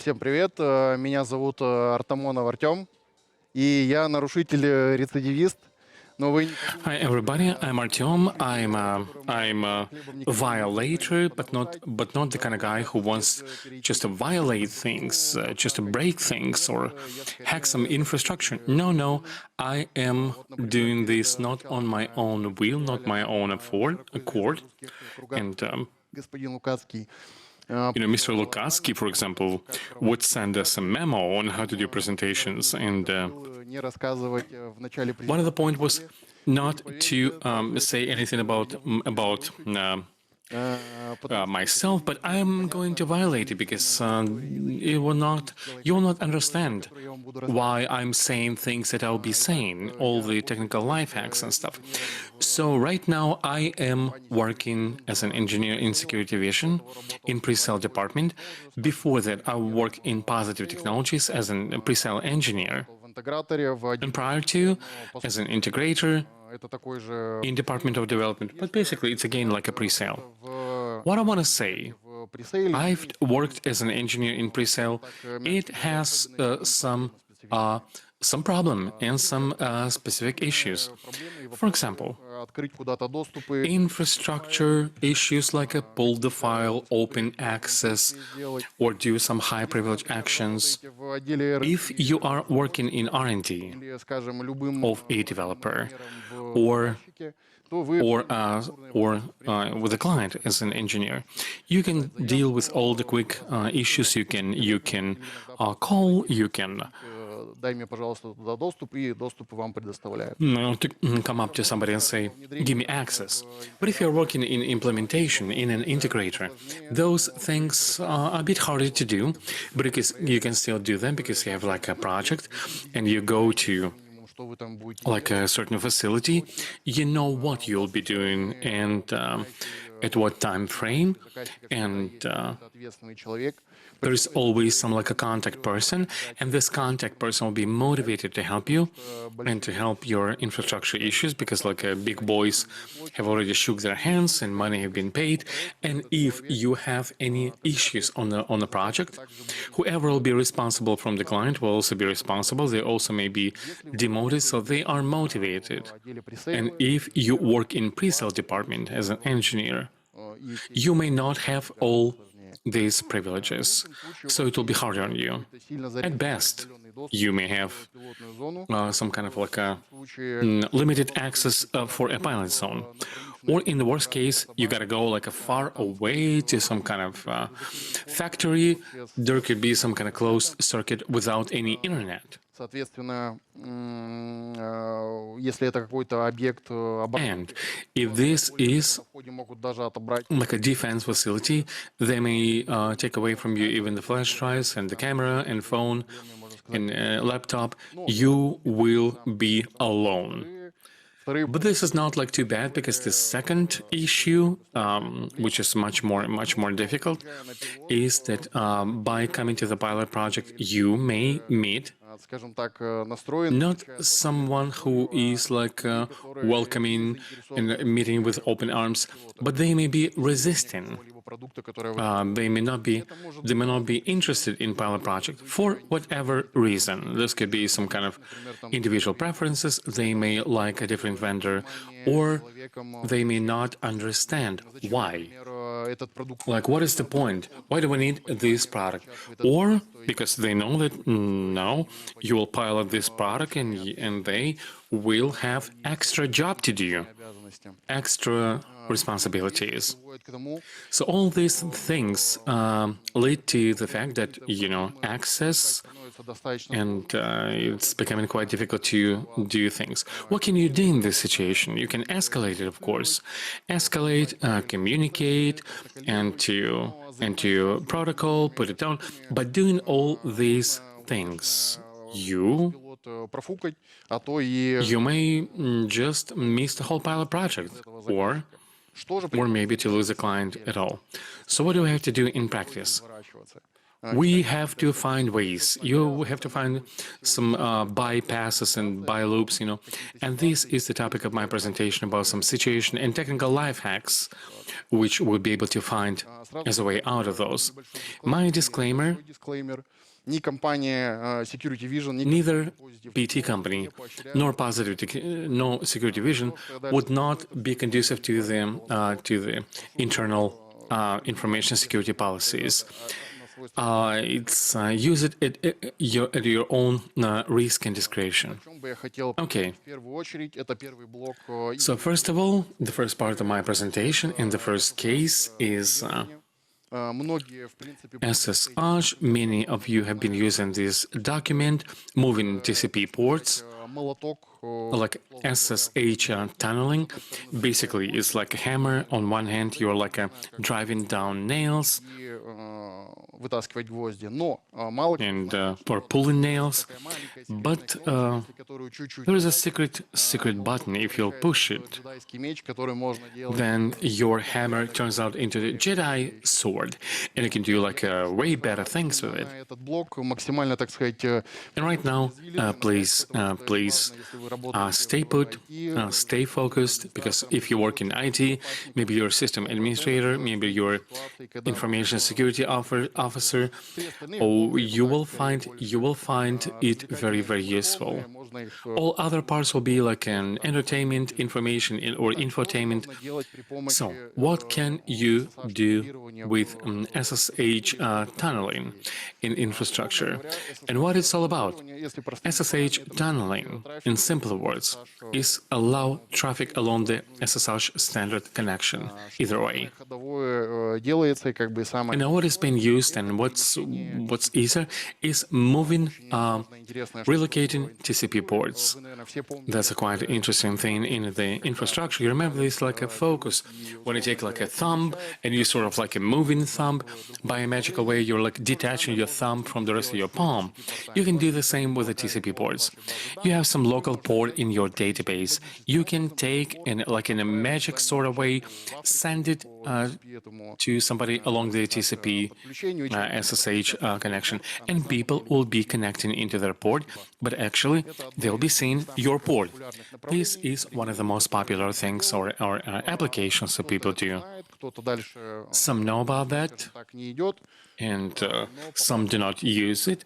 Всем привет. Меня зовут Артамонов Артем, и я нарушитель-рецидивист. Но вы не Hi подумайте, что everybody, я I'm Artyom. которому I'm a хлебом не violator, but not бросать. the kind of guy who wants just to violate things, just to break things or Я hack some скорее infrastructure. No, no, I am Вот, например, doing перед this not on началом my own will, not my реалиям own широко известный accord. в русских кругах And господин Лукацкий Mr. прислал Lukatsky, мemo for о том, example, как проводить would send us a презентации. memo on how to do Но первый presentations, из and был не рассказывать в начале one of the презентации о point was себе. И not to поверьте, даже это say anything действие about я буду в первую about очередь. Потому что если myself, but будет I am going непонятно to violate it самому because аудитории, you will not человеку, understand который я вам буду why рассказывать. I'm saying things that I'll be Итак, saying, all я the работаю technical сейчас life hacks and stuff. инженером So в right now I am компании Security working Vision. as an engineer in Говорил, security до vision этого работал в in компании pre-sale Positive department. Technologies как Before that, I инженером worked in positive pre-sales. technologies as a pre-sale engineer, Работал в интеграторе в and отделе prior развития, to но по as an сути integrator это такой же in пресейл. department of development. But Если basically, it's again like a pre-sale. разбираться в What I want to работе say, в пресейле, I've есть worked as an engineer in скажем pre-sale. так, It мягкие has особенности и проблемы специфические. some problem and Например, some specific issues. серьезные проблемы и For вопросы example, открыть куда-то доступы, infrastructure issues like a pull the file, open access, действия сделать. or do some high Если, privilege например, actions. работаете в отделе If R&D you are working in разработчиком R&D или, скажем, любым of a важным developer инженером в or заказчике, то вы or все инфраструктурные or вопросы, в принципе, with a можете client решить. as an engineer, Можете you can подать deal with all the заявку, quick issues. расспроситься You директором can или иногда просто call. подойти, You can попросить, дай мне, пожалуйста, туда доступ, и доступ вам предоставляют. to come up to somebody and say, give me access. But if you're working in implementation, in an integrator, those things are a bit harder to do, but because you can still do them because you have like a project and you go to Что вы там будете like делать, a certain facility, you know what you'll be doing and at what time frame, заказчика всегда and есть какой-то ответственный человек. there is always some like a contact person, and this contact person will be motivated to help you and to help your infrastructure issues because like big boys have already shook their hands and money have been paid. And if you have any issues on the project, whoever will be responsible from the client will also be responsible. They also may be demoted, so they are motivated. And if you work in pre-sale department as an engineer, you may not have all these privileges, so it will be harder on you. At best, you may have some kind of like a limited access for a pilot zone. Or in the worst case, you gotta go like a far away to some kind of factory. There could be some kind of closed circuit without any internet. Соответственно, если это какой-то объект And if this is могут даже отобрать like a defense facility, they may take away from you even the flash drives and the camera and phone and laptop. You will be alone. But this is not like too bad because the second issue, which is much more difficult, is that by coming to the pilot project, you may meet скажем так, настроен not someone who is like welcoming and meeting with open arms, but they may be resisting. продукта, который вы They may not be interested in pilot project for whatever reason. This could be some kind of individual preferences. They may like a different vendor, or they may not understand why. этот продукт Like, what is the point? Why do we need this product? Or because they know that no, you will pilot this product and they will have extra job to do, extra responsibilities. So all these things lead to the fact that, you know, access and it's becoming quite difficult to do things. What can you do in this situation? You can escalate it, of course. Escalate, communicate, and to protocol, put it down. But doing all these things, you may just miss the whole pilot project, or maybe to lose a client at all. So what do I have to do in practice? we have to find ways. You have to find some bypasses and byloops, And this is the topic of my presentation about some situation and technical life hacks, which we'll be able to find as a way out of those. My disclaimer: neither PT company nor no security vision would not be conducive to the internal information security policies. Use it at your own risk and discretion. Okay. So first of all, the first part of my presentation and the first case is SSH. Many of you have been using this document, moving TCP ports, like SSH tunneling. Basically, it's like a hammer. On one hand, you're like driving down nails and or pulling nails, but there is a secret button. If you'll push it, then your hammer turns out into the Jedi sword, and you can do like way better things with it. And right now, please stay put, stay focused, because if you work in IT, maybe you're a system administrator, maybe you're information security officer, or you will find it very, very useful. All other parts will be like an entertainment, information, or infotainment. So, what can you do with SSH tunneling in infrastructure, and what it's all about? SSH tunneling, in simple words, is allow traffic along the SSH standard connection, either way. And now what is being used and what's easier is moving, relocating TCP ports. That's a quite interesting thing in the infrastructure. You remember this like a focus. When you take like a thumb and you sort of like a moving thumb, by a magical way you're like detaching your thumb from the rest of your palm. You can do the same with the TCP ports. You have some local port in your database. You can take and like in a magic sort of way send it to somebody along the TCP SSH connection, and people will be connecting into their port, but actually they'll be seeing your port. This is one of the most popular things or applications that people do. Some know about that, and some do not use it,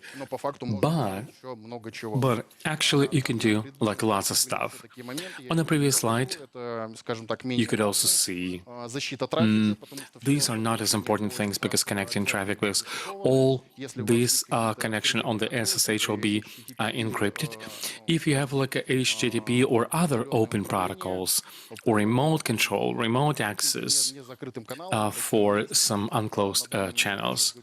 but actually you can do like lots of stuff. On the previous slide, you could also see these are not as important things because connecting traffic with all this connection on the SSH will be encrypted. If you have like a HTTP or other open protocols or remote control, remote access for some unclosed channels.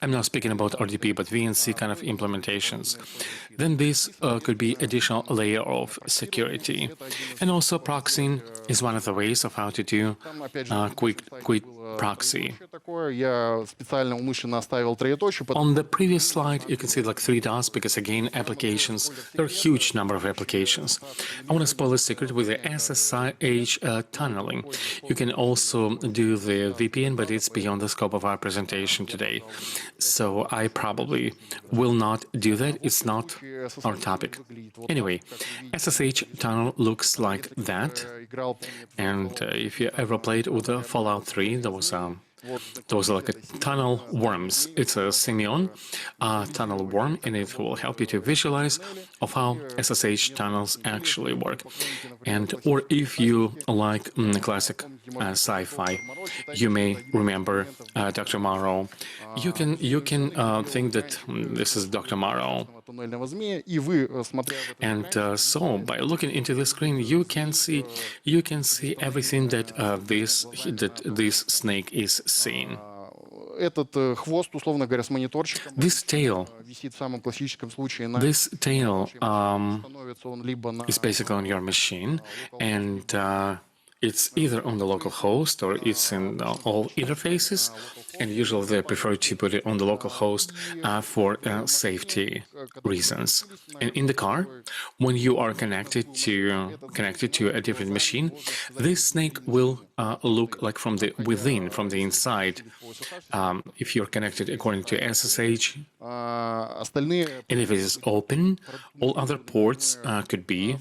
I'm not speaking about RDP, but VNC kind of implementations. Then this could be additional layer of security. And also proxying is one of the ways of how to do quick proxy. On the previous slide, you can see like 3 dots because again, applications, there are a huge number of applications. I want to spoil a secret with the SSH tunneling. You can also do the VPN, but it's beyond the scope of our presentation today. So I probably will not do that. It's not our topic. Anyway, SSH tunnel looks like that. And if you ever played with the Fallout 3, there was like a tunnel worms. It's a Simeon tunnel worm, and it will help you to visualize of how SSH tunnels actually work. And or if you like classic sci-fi, you may remember Dr. Morrow. You can think that this is Dr. Morrow. And so by looking into the screen, you can see everything that this snake is seeing. This tail is basically on your machine, and It's either on the local host or it's in all interfaces, and usually they prefer to put it on the local host for safety reasons. And in the car, when you are connected to a different machine, this snake will look like from the within, from the inside. If you're connected according to SSH, and if it is open, all other ports could be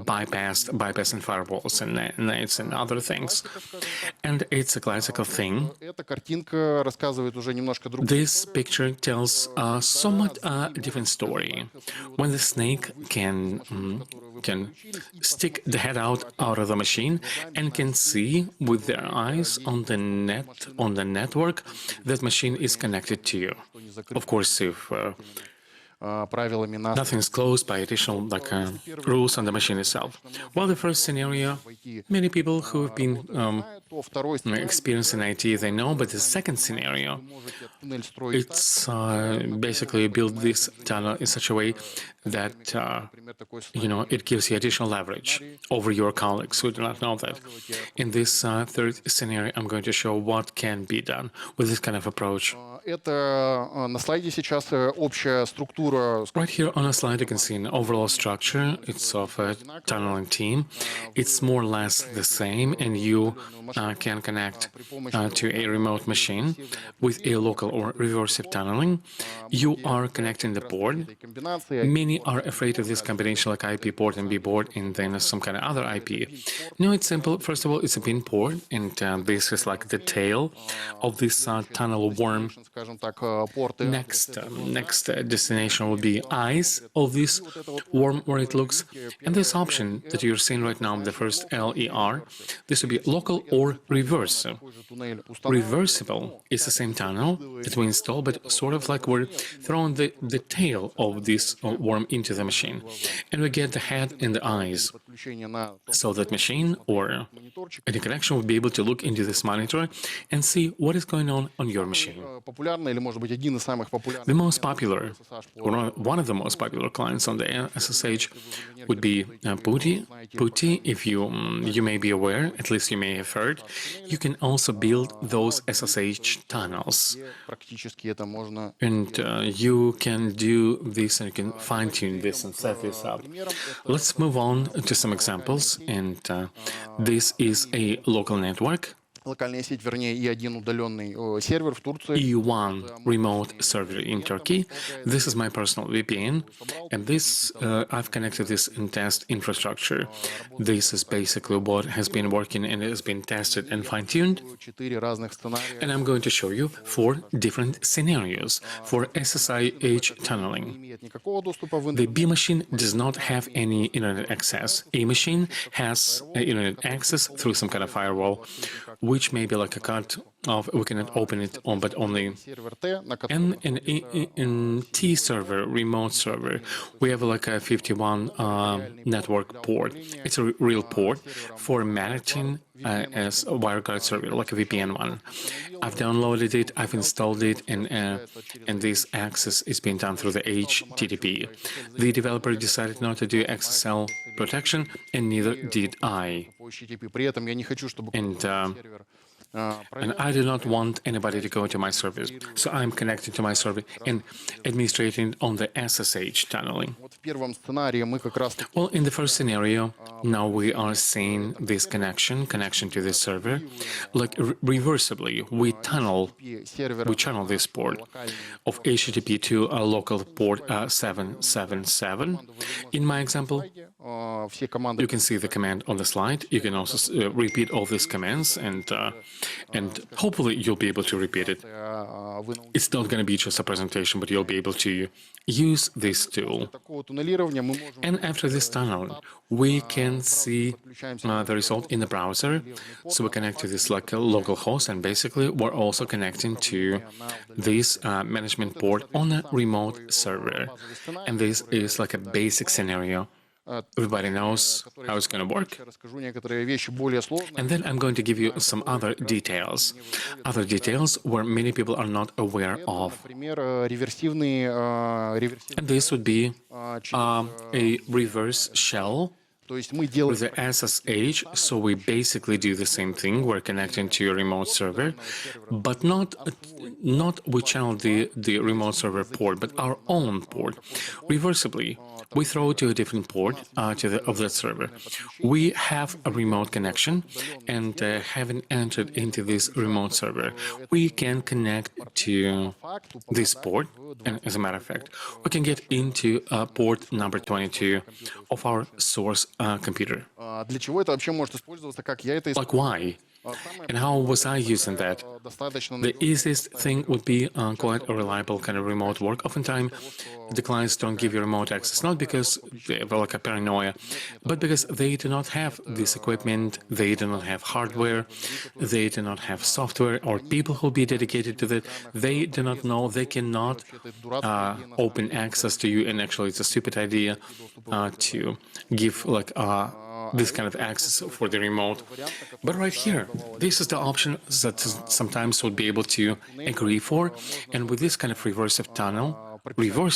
bypassing firewalls and nets and other things. And it's a classical thing. This picture tells a somewhat different story. When the snake can stick the head out of the machine and can see with their eyes on the network that machine is connected to you. Of course, if nothing is closed by additional rules on the machine itself. Well, the first scenario, many people who have been experienced in IT, they know, but the second scenario, it's basically build this tunnel in such a way that, it gives you additional leverage over your colleagues who do not know that. In this third scenario, I'm going to show what can be done with this kind of approach. На слайде сейчас общая структура. Right here on a slide, you can see an overall structure. It's of a tunneling team. It's more or less the same, and you can connect to a remote machine with a local or reversive tunneling. You are connecting the port. Many are afraid of this combination like IP port and B port and then some kind of other IP. No, it's simple. First of all, it's a pin port, and this is like the tail of this tunnel worm. Next destination will be eyes of this worm where it looks. And this option that you're seeing right now, the first LER, this will be local or reverse. Reversible is the same tunnel that we install, but sort of like we're throwing the tail of this worm into the machine. And we get the head and the eyes. So that machine or any connection will be able to look into this monitor and see what is going on your machine. The most popular, or one of the most popular clients on the SSH would be PuTTY. PuTTY, if you may be aware, at least you may have heard, you can also build those SSH tunnels. And you can do this and you can fine-tune this and set this up. Let's move on to some examples. And this is a local network. E1 remote server in Turkey. This is my personal VPN, and this I've connected this in test infrastructure. This is basically what has been working and has been tested and fine-tuned. And I'm going to show you 4 different scenarios for SSH tunneling. The B machine does not have any internet access. A machine has internet access through some kind of firewall, which may be like a cut of, we cannot open it on, but only. And in T server, remote server, we have like a 51 network port. It's a real port for managing as a WireGuard server, like a VPN one. I've downloaded it, I've installed it, and this access is being done through the HTTP. The developer decided not to do XSL protection, and neither did I. And I do not want anybody to go to my service, so I'm connected to my server and administrating on the SSH tunneling. Well, in the first scenario, now we are seeing this connection to this server, like reversibly. We channel this port of HTTP to a local port 777. In my example, you can see the command on the slide. You can also repeat all these commands, and hopefully you'll be able to repeat it. It's not going to be just a presentation, but you'll be able to use this tool. And after this tunnel, we can see the result in the browser. So we connect to this like a local host, and basically we're also connecting to this management port on a remote server. And this is like a basic scenario. Everybody knows how it's going to work. And then I'm going to give you some other details where many people are not aware of. And this would be a reverse shell То есть мы With делаем the SSH, so we basically do the same thing. We're connecting to your remote server, but not we channel the remote server port, but our own port. Reversibly, we throw to a different port of that server. We have a remote connection, and having entered into this remote server, we can connect to this port, and as a matter of fact, we can get into port number 22 of our source computer. Для чего это вообще может использоваться, как я это Like why? And how was I using that? достаточно The easiest thing would be quite a reliable kind of remote work. Oftentimes, the clients don't give you remote access, not because they have like a paranoia, but because they do not have this equipment, they do not have hardware, they do not have software or people who will be dedicated to that. They do not know, they cannot open access to you, and actually it's a stupid idea to give like this kind of access for the remote. But right here, this is the option that sometimes would be able to agree for. And with this kind of reverse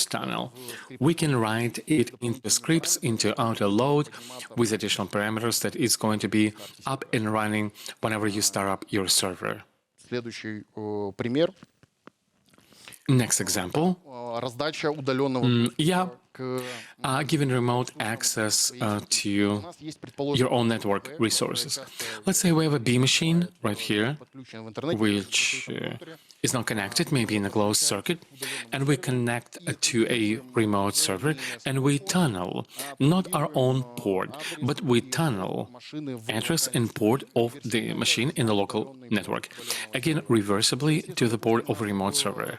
tunnel, we can write it into scripts, into auto load with additional parameters that is going to be up and running whenever you start up your server. Следующий пример. Next example. Раздача удаленного Giving remote access to your own network resources. Let's say we have a B machine right here, which is not connected, maybe in a closed circuit, and we connect to a remote server, and we tunnel, not our own port, but we tunnel address and port of the machine in the local network, again, reversibly to the port of a remote server.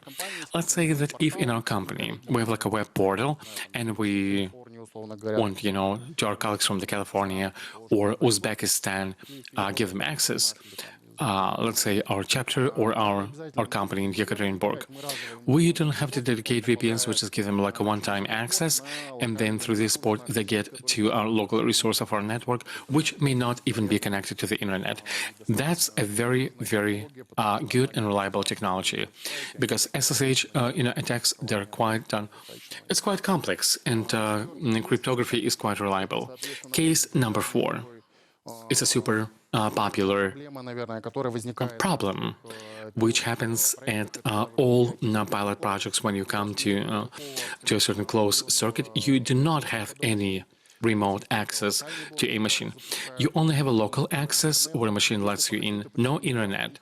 Let's say that if in our company we have like a web portal, and we want, to our colleagues from the California or Uzbekistan, give them access, let's say our chapter or our company in Yekaterinburg. We don't have to dedicate VPNs, we just give them like a one-time access, and then through this port they get to our local resource of our network, which may not even be connected to the internet. That's a very, very good and reliable technology, because SSH attacks, they're quite it's quite complex, and cryptography is quite reliable. Case number 4. It's a super popular problem, which happens at all pilot projects. When you come to a certain closed circuit, you do not have any remote access to a machine. You only have a local access where a machine lets you in, no internet.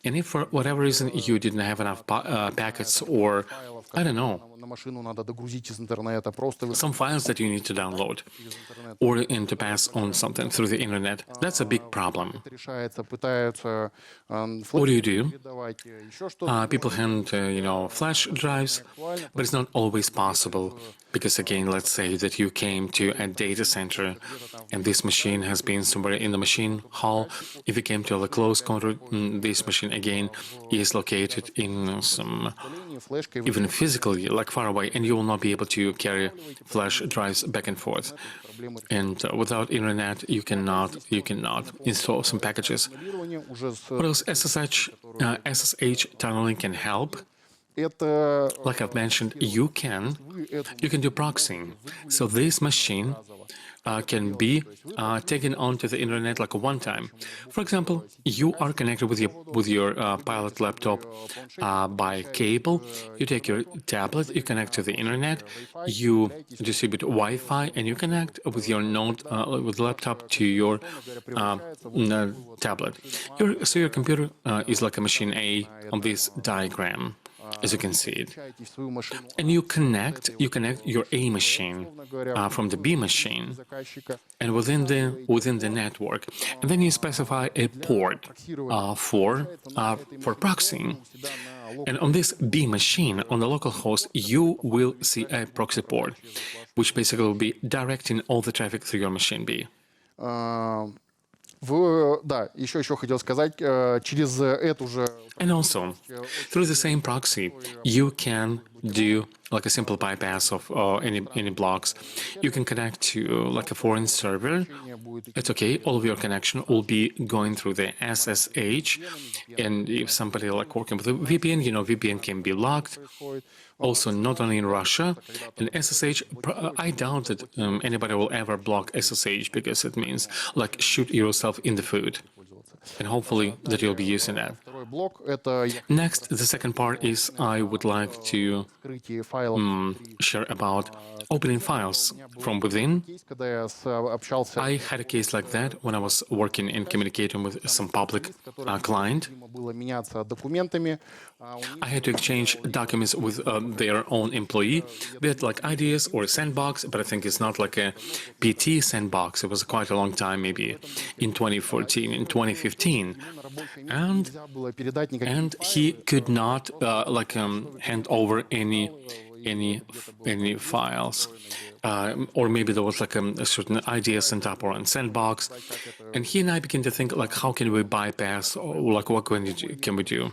And if for whatever reason you didn't have enough packets, or I don't know, some files that you need to download or to pass on something through the internet, that's a big problem. What do? People hand, flash drives, but it's not always possible, because again, let's say that you came to a data center and this machine has been somewhere in the machine hall. If you came to a close corner, this machine again is located in some, even physically, like far away, and you will not be able to carry flash drives back and forth. And without internet, you cannot install some packages. What else? SSH tunneling can help. Like I've mentioned, you can do proxying. So this machine can be taken onto the internet like a one time. For example, you are connected with your pilot laptop by cable. You take your tablet, you connect to the internet, you distribute Wi-Fi, and you connect with your with laptop to your tablet. So your computer is like a machine A on this diagram, as you can see it. And you connect your A machine from the B machine, and within the network, and then you specify a port for proxying. And on this B machine, on the local host, you will see a proxy port, which basically will be directing all the traffic through your machine B. Еще хотел сказать, через эту же... And also, through the same proxy, you can do like a simple bypass of any blocks. You can connect to like a foreign server. It's okay. All of your connection will be going through the SSH. And if somebody like working with a VPN, VPN can be locked. Also, not only in Russia, and SSH, I doubt that anybody will ever block SSH because it means like shoot yourself in the foot. And hopefully that you'll be using that. Next, the second part is I would like to share about opening files from within. I had a case like that when I was working and communicating with some public client. I had to exchange documents with their own employee. They had like ideas or a sandbox, but I think it's not like a PT sandbox. It was quite a long time, maybe in 2014, in 2015. And he could not hand over any files. Or maybe there was like a certain idea sent up or on sandbox, and he and I began to think like, how can we bypass, or like what can we do?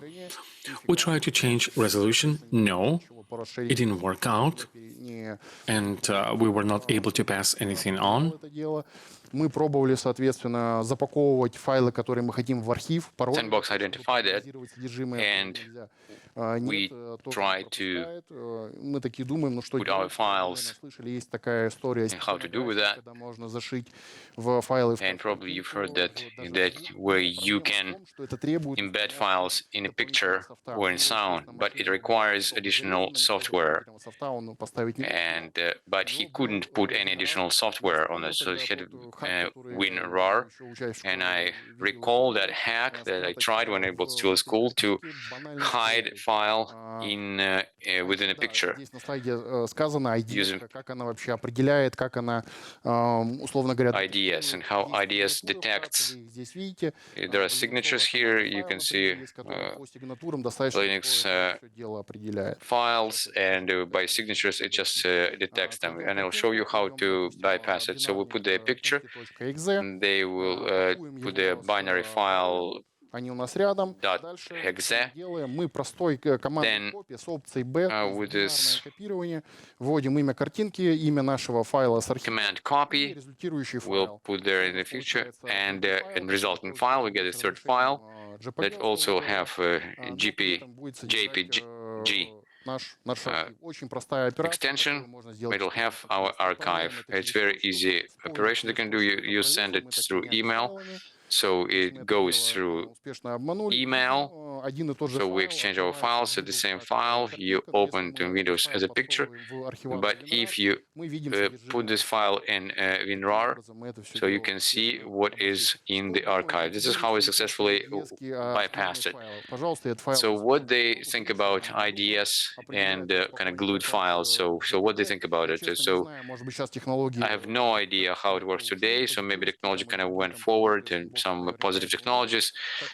We tried to change resolution. No, it didn't work out, and we were not able to pass anything on. Мы пробовали, соответственно, запаковывать файлы, которые мы хотим в архив. Sandbox identified it, and we tried to Мы такие думаем, ну что put our files слышали, есть такая история, and how to do with that. когда можно зашить в файлы. And probably you've heard that where you can embed files in a picture or in sound, but it requires additional software. And but he couldn't put any additional software on it, so he had WinRAR. And I recall that hack that I tried when I was still at school to hide file in within a picture. Здесь на слайде сказано Using как она вообще определяет, как она, условно говоря, IDS and how IDS detects. здесь видите, There are signatures here. You can see Linux дело определяет. files, and by signatures it just detects them. And I'll show you how to bypass it. So we put the picture, and they will put the binary file Они у нас рядом. Дальше делаем мы простой командной копии с опцией B, копирование, вводим имя картинки, имя нашего файла с архива, command copy. результирующий We'll файл. put there in the future, and in resulting file we get a third file that also have JPG Наш архив. Очень простая операция, extension. которую можно сделать. It'll have our archive. It's very easy operation they can do. You send it through email. So it goes through email. So we exchange our files at the same file. You open to Windows as a picture. But if you put this file in WinRAR, so you can see what is in the archive. This is how we successfully bypassed it. So what they think about IDS and kind of glued files. So what they think about it. So I have no idea how it works today. So maybe technology kind of went forward and some positive technologies,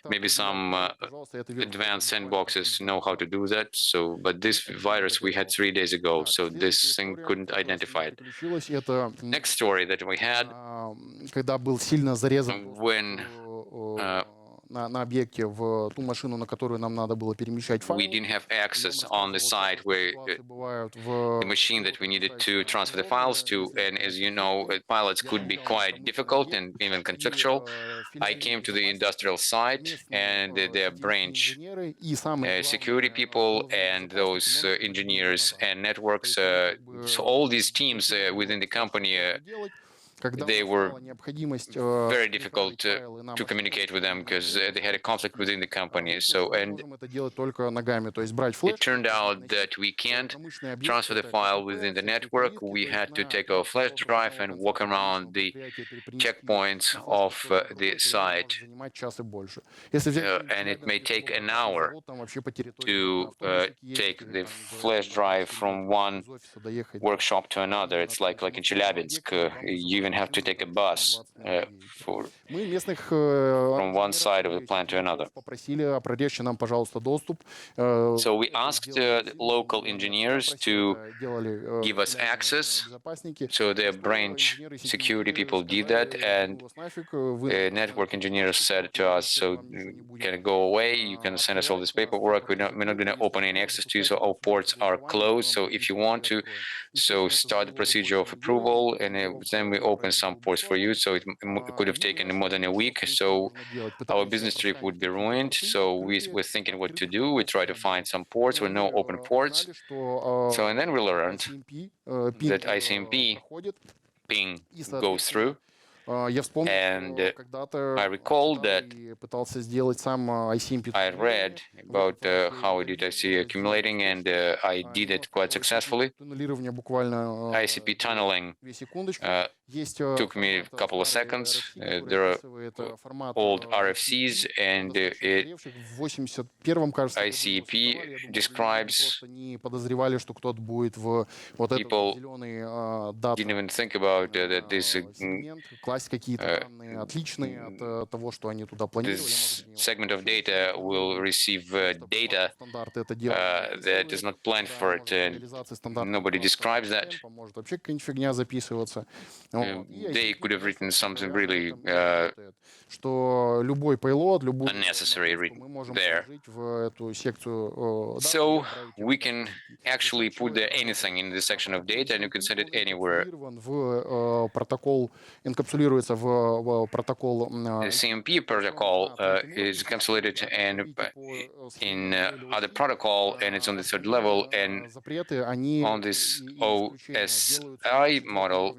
maybe some advanced sandboxes know how to do that. So, but this virus we had 3 days ago, so this thing couldn't identify it. Next story that we had, when на объекте в ту машину, на которую нам надо было перемещать файл. We didn't have access on the site where the machine that we needed to transfer the files to, and as you know, pilots could be quite difficult and even conflictual. I came to the industrial site, and their branch security people and those engineers and networks, so all these teams within the company, they were very difficult to communicate with them because they had a conflict within the company. So, and it turned out that we can't transfer the file within the network. We had to take our flash drive and walk around the checkpoints of the site. And it may take an hour to take the flash drive from one workshop to another. It's like in Chelyabinsk. You even have to take a bus Мы местных from one side of the plant to another. попросили, обрежьте нам, пожалуйста, доступ. So we asked local engineers to give us access. So the branch security people did that, and network engineers said to us, so can go away, you can send us all this paperwork, we're not going to open any access to you, so our ports are closed, so if you want to, so start the procedure of approval, and then we open some ports for you, so it could have taken more than a week, so our business trip would be ruined, so we were thinking what to do, we tried to find some ports with no open ports, so and then we learned that ICMP ping goes through. And I recall that I read about how I did IC accumulating, and I did it quite successfully. ICP tunneling took me a couple of seconds. There are old RFCs, and ICP describes people didn't even think about that this this segment of data will receive data that is not planned for it, and nobody describes that. They could have written something really unnecessary there. So we can actually put there anything in this section of data, and you can send it anywhere. The CMP protocol is encapsulated in other protocol, and it's on the third level, and on this OSI model,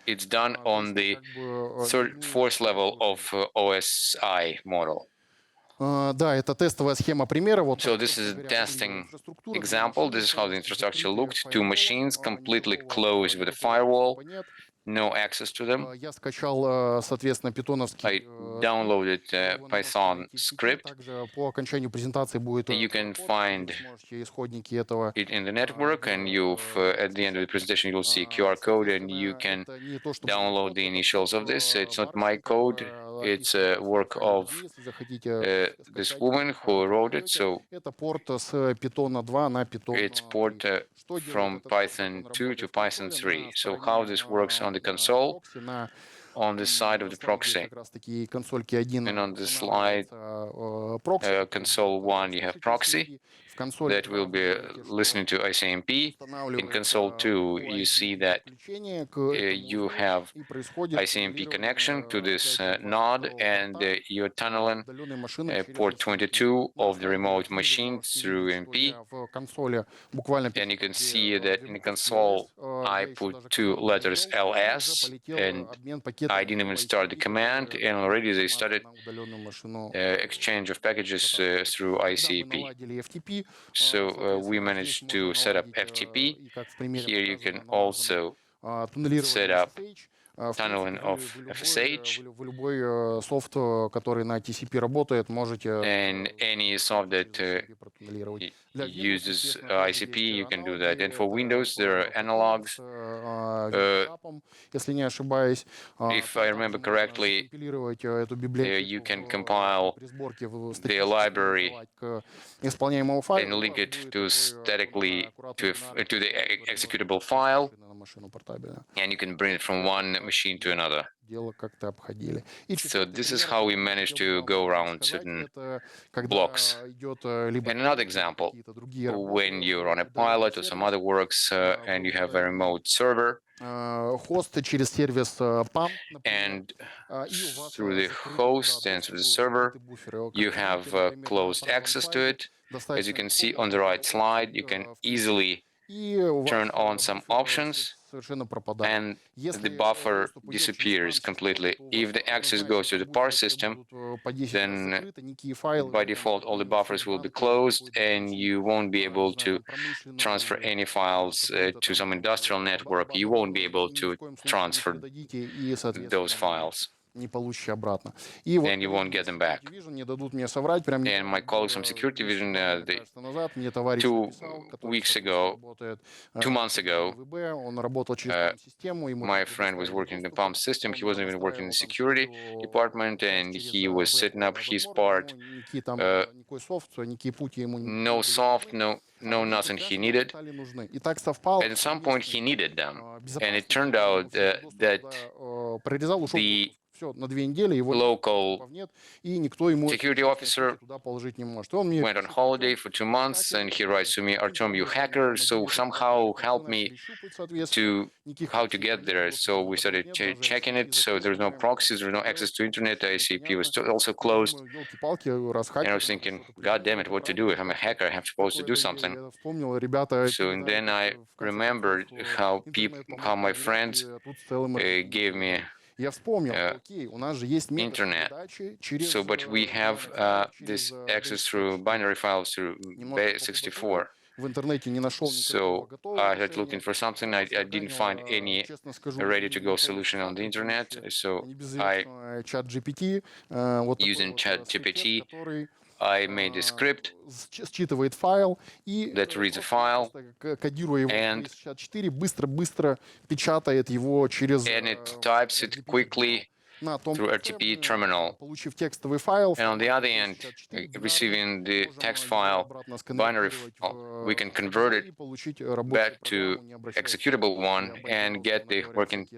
it's done on the fourth level of OSI model. So this is a testing example. This is how the infrastructure looked. 2 machines completely closed with a firewall, no access to them. I downloaded Python script. You can find it in the network, and at the end of the presentation you'll see a QR code, and you can download the initials of this. It's not my code, it's a work of this woman who wrote it. So it's port from Python 2 to Python 3. So how this works on the console, on the side of the proxy. And on the slide, console 1, you have proxy that will be listening to ICMP. In console 2, you see that you have ICMP connection to this node, and you're tunneling port 22 of the remote machine through MP. And you can see that in the console, I put 2 letters LS, and I didn't even start the command, and already they started exchange of packages through ICP. So we managed to set up FTP. Here you can also set up tunneling of FSH, and any soft that uses ICP, you can do that. And for Windows, there are analogs. If I remember correctly, you can compile the library and link it to statically to the executable file, and you can bring it from one machine to another. So this is how we managed to go around certain blocks. And another example, when you're on a pilot or some other works and you have a remote server, and through the host and through the server, you have closed access to it. As you can see on the right slide, you can easily turn on some options, and the buffer disappears completely. If the access goes to the parse system, then by default all the buffers will be closed, and you won't be able to transfer any files to some industrial network. You won't be able to transfer those files. не получите обратно. И вот and you won't get them back. Division не дадут мне соврать, прям And my colleagues from Security Division, назад мне товарищ 2 написал, который weeks соответственно, ago, работает 2 months ago, ВБ, он работал через систему, ему my friend was working in the PALM system. He wasn't even working in the security department, and he was setting up his part. Никакие там, никакой софт, никакие пути ему не No soft, no nothing he needed. стали нужны. И так совпало. At some point, he needed them, and it Безопасность turned out that прорезал, ушел the все на 2 недели, его local нет, и никто ему security officer туда положить не может. И он мне went on holiday for 2 months, and he writes to me, Artem, you hacker, so somehow help me to how to get there. So we started checking it. So there's no proxies, there's no access to internet. ICP was also closed. And I was thinking, God damn it, what to do? If I'm a hacker, I'm supposed to do something. So and then I remembered how my friends gave me Я вспомнил, окей, у нас же есть internet. передачи через So, but we have this access through binary files through base64. в интернете не нашел So I had looking for something. I didn't find any ready-to-go solution on the internet. So I, чат GPT, вот using ChatGPT, I made a script считывает файл и that reads a file, кодируя его and 64, быстро печатает его через and it types it quickly на том through RTP terminal. получив текстовый файл, And on the other end, receiving the text file, binary file, we can convert it back to executable one and get the working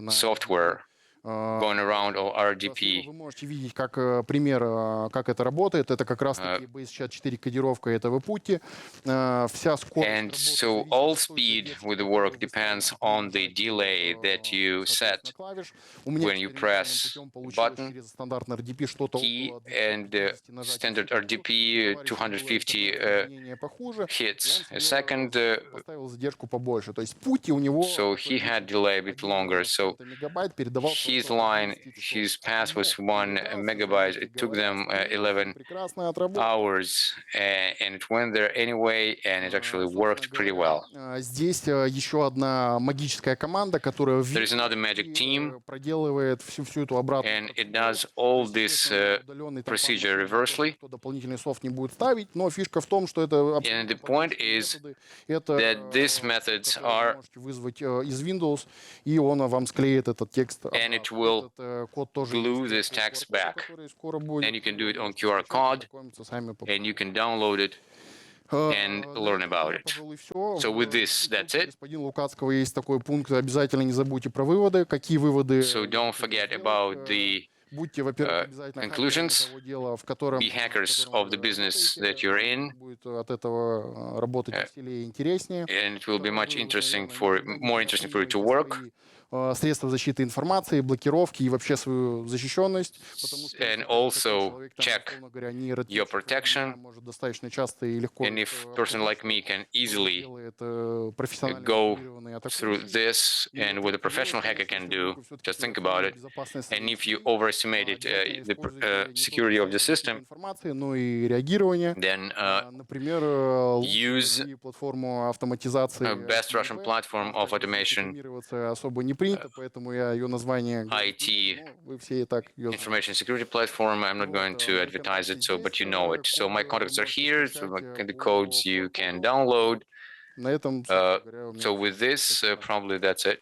software going around or RDP. Вы можете видеть, как пример, как это работает. Это как раз-таки base64 кодировка этого пути. Вся скорость And so all speed with the work depends on the delay that you set when you press button key, and standard RDP 250 hits a second. поставил задержку побольше. То есть путь у него So he had delay a bit longer. So мегабайт передавал his line, his path was 1 megabyte. It took them 11 прекрасно отработал. hours, and it went there anyway, and it actually worked pretty well. Здесь еще одна магическая команда, которая There is another magic team, проделывает всю эту обратную. and it does all this procedure reversely. Кто дополнительный софт не будет ставить, но фишка в том, что это And the point is that these methods are, можете вызвать из Windows, и он вам склеит этот текст. and it will Код тоже glue this text back. который скоро будет. And you can do it on QR code, and you can download it and learn about it. So with this, that's it. Господин Лукацкого есть такой пункт, обязательно не забудьте про выводы. Какие выводы? So don't forget about the Будьте, во-первых, обязательно conclusions. того дела, в котором Be hackers of the business that you're in, будет от этого работать веселее и интереснее. and it will be much more interesting for you to work. Средства защиты информации, блокировки и вообще свою защищенность. And also check your protection. Может достаточно часто и легко And if a person like me can easily делает профессионально go мотивированные атаки. through this, and what a professional hacker can do, just think about it. And if you overestimated the security of the system, информации, но и реагирование. then Например, use платформу автоматизации. best Russian platform of automation, Рекламироваться особо не принято, поэтому я ее название IT вы все и так ее знаете. information security platform. I'm not going to advertise it, so but you know it. So my contacts are here. So the codes you can download. На этом So with this, probably that's it.